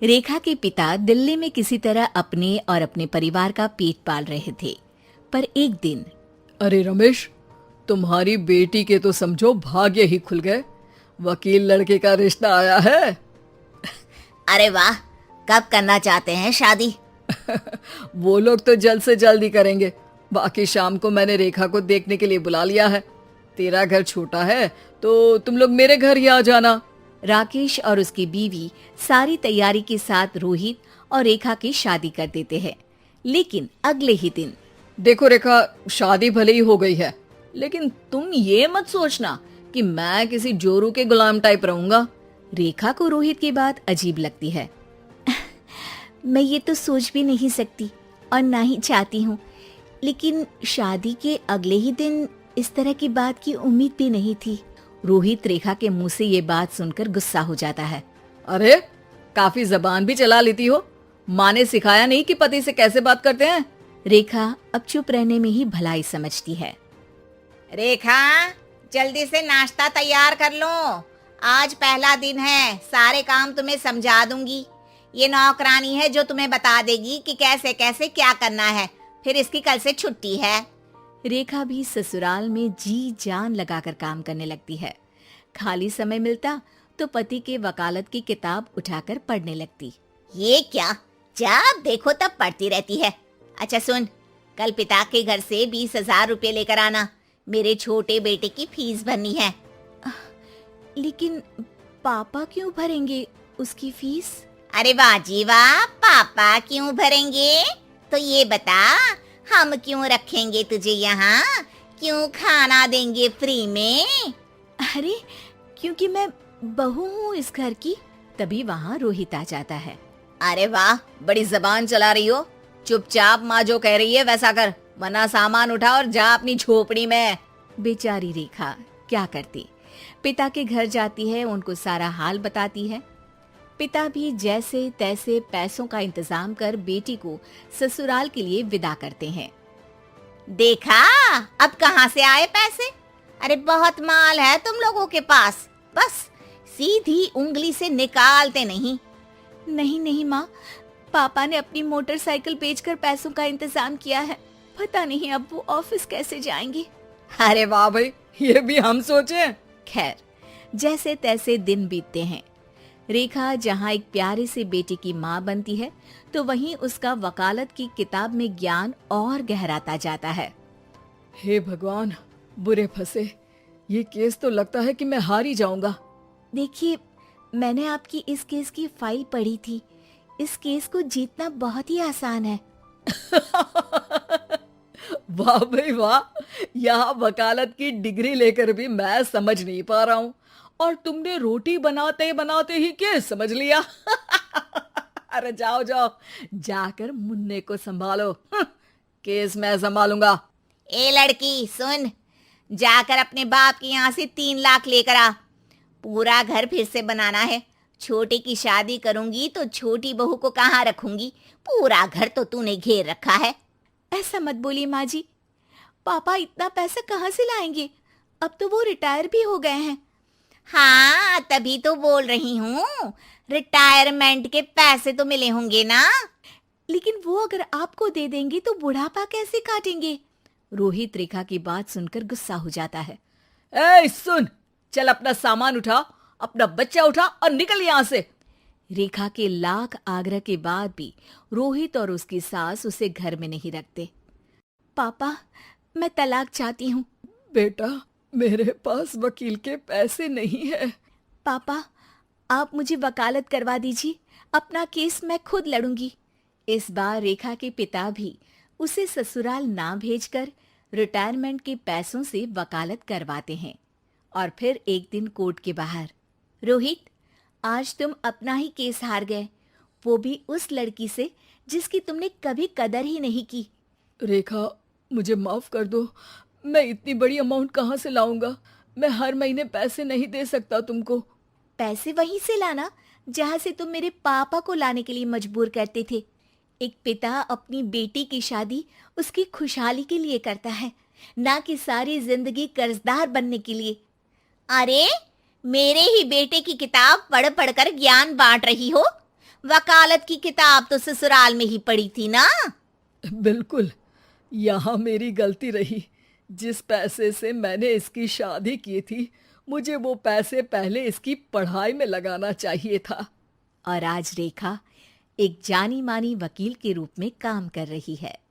रेखा के पिता दिल्ली में किसी तरह अपने और अपने परिवार का पेट पाल रहे थे, पर एक दिन अरे रमेश, तुम्हारी बेटी के तो समझो भाग्य ही खुल गए। वकील लड़के का रिश्ता आया है। अरे वाह, कब करना चाहते हैं शादी? वो लोग तो जल्द से जल्द ही करेंगे। बाकी शाम को मैंने रेखा को देखने के लिए बुला लिया है। तेरा घर छोटा है तो तुम लोग मेरे घर ही आ जाना। राकेश और उसकी बीवी सारी तैयारी के साथ रोहित और रेखा की शादी कर देते हैं। लेकिन अगले ही दिन देखो रेखा, शादी भले ही हो गई है, लेकिन तुम ये मत सोचना कि मैं किसी जोरू के गुलाम टाइप रहूंगा। रेखा को रोहित की बात अजीब लगती है। मैं ये तो सोच भी नहीं सकती और ना ही चाहती हूँ, लेकिन शादी के अगले ही दिन इस तरह की बात की उम्मीद भी नहीं थी। रोहित रेखा के मुंह से ये बात सुनकर गुस्सा हो जाता है। अरे, काफी जबान भी चला लेती हो। माँ ने सिखाया नहीं कि पति से कैसे बात करते हैं? रेखा अब चुप रहने में ही भलाई समझती है। रेखा, जल्दी से नाश्ता तैयार कर लो। आज पहला दिन है, सारे काम तुम्हें समझा दूंगी। ये नौकरानी है जो तुम्हें बता देगी कि कैसे कैसे क्या करना है। फिर इसकी कल से छुट्टी है। रेखा भी ससुराल में जी जान लगाकर काम करने लगती है। खाली समय मिलता तो पति के वकालत की किताब उठाकर पढ़ने लगती। ये क्या, जब देखो तब पढ़ती रहती है। अच्छा सुन, कल पिता के घर से 20,000 रुपए लेकर आना। मेरे छोटे बेटे की फीस भरनी है। लेकिन पापा क्यों भरेंगे उसकी फीस? अरे वाह जी वाह, पापा क्यों भरेंगे? तो ये बता, हम क्यों रखेंगे तुझे यहाँ? क्यों खाना देंगे फ्री में? अरे, क्योंकि मैं बहू हूँ इस घर की। तभी वहाँ रोहित आ जाता है। अरे वाह, बड़ी जबान चला रही हो। चुपचाप माँ जो कह रही है वैसा कर, वरना सामान उठा और जा अपनी झोपड़ी में। बेचारी रेखा क्या करती, पिता के घर जाती है, उनको सारा हाल बताती है। पिता भी जैसे तैसे पैसों का इंतजाम कर बेटी को ससुराल के लिए विदा करते हैं। देखा, अब कहाँ से आए पैसे? अरे बहुत माल है तुम लोगों के पास, बस सीधी उंगली से निकालते नहीं। नहीं नहीं माँ, पापा ने अपनी मोटरसाइकिल बेचकर पैसों का इंतजाम किया है। पता नहीं अब वो ऑफिस कैसे जाएंगे। अरे वाह भाई, ये भी हम सोचे। खैर, जैसे तैसे दिन बीतते हैं। रेखा जहाँ एक प्यारे से बेटे की माँ बनती है, तो वहीं उसका वकालत की किताब में ज्ञान और गहराता जाता है। हे भगवान, बुरे फंसे। ये केस तो लगता है कि मैं हार ही जाऊंगा। देखिए, मैंने आपकी इस केस की फाइल पढ़ी थी। इस केस को जीतना बहुत ही आसान है। वाह भाई वाह, यहाँ वकालत की डिग्री लेकर भी मैं समझ नहीं पा रहा हूँ, और तुमने रोटी बनाते बनाते ही केस समझ लिया। अरे जाओ जाओ, जाकर मुन्ने को संभालो। केस मैं संभालूंगा। ए लड़की सुन, जाकर अपने बाप के यहाँ से 3 लाख लेकर आ। पूरा घर फिर से बनाना है। छोटे की शादी करूंगी तो छोटी बहू को कहाँ रखूंगी? पूरा घर तो तूने घेर रखा है। ऐसा मत बोलिए माँ जी, पापा इतना पैसा कहाँ से लाएंगे? अब तो वो रिटायर भी हो गए हैं। हाँ, तभी तो बोल रही हूँ, रिटायरमेंट के पैसे तो मिले होंगे ना। लेकिन वो अगर आपको दे देंगे तो बुढ़ापा कैसे काटेंगे? रोहित रेखा की बात सुनकर गुस्सा हो जाता है। ए सुन, चल अपना सामान उठा, अपना बच्चा उठा और निकल यहाँ से। रेखा के लाख आग्रह के बाद भी रोहित और उसकी सास उसे घर में नहीं रखते। पापा, मैं तलाक चाहती हूँ। बेटा, मेरे पास वकील के पैसे नहीं है। पापा, आप मुझे वकालत करवा दीजिए, अपना केस मैं खुद लड़ूंगी। इस बार रेखा के पिता भी उसे ससुराल ना भेजकर रिटायरमेंट के पैसों से वकालत करवाते हैं। और फिर एक दिन कोर्ट के बाहर, रोहित, आज तुम अपना ही केस हार गए, वो भी उस लड़की से जिसकी तुमने कभी कदर ही नहीं की। रेखा, मुझे माफ कर दो। मैं इतनी बड़ी अमाउंट कहाँ से लाऊंगा? मैं हर महीने पैसे नहीं दे सकता तुमको। पैसे वहीं से लाना जहाँ से तुम मेरे पापा को लाने के लिए मजबूर करते थे। एक पिता अपनी बेटी की शादी उसकी खुशहाली के लिए करता है, ना कि सारी जिंदगी कर्जदार बनने के लिए। अरे, मेरे ही बेटे की किताब पढ़ पढ़कर ज्ञान बांट रही हो। वकालत की किताब तो ससुराल में ही पड़ी थी ना। बिल्कुल, यहाँ मेरी गलती रही। जिस पैसे से मैंने इसकी शादी की थी, मुझे वो पैसे पहले इसकी पढ़ाई में लगाना चाहिए था। और आज रेखा एक जानी मानी वकील के रूप में काम कर रही है।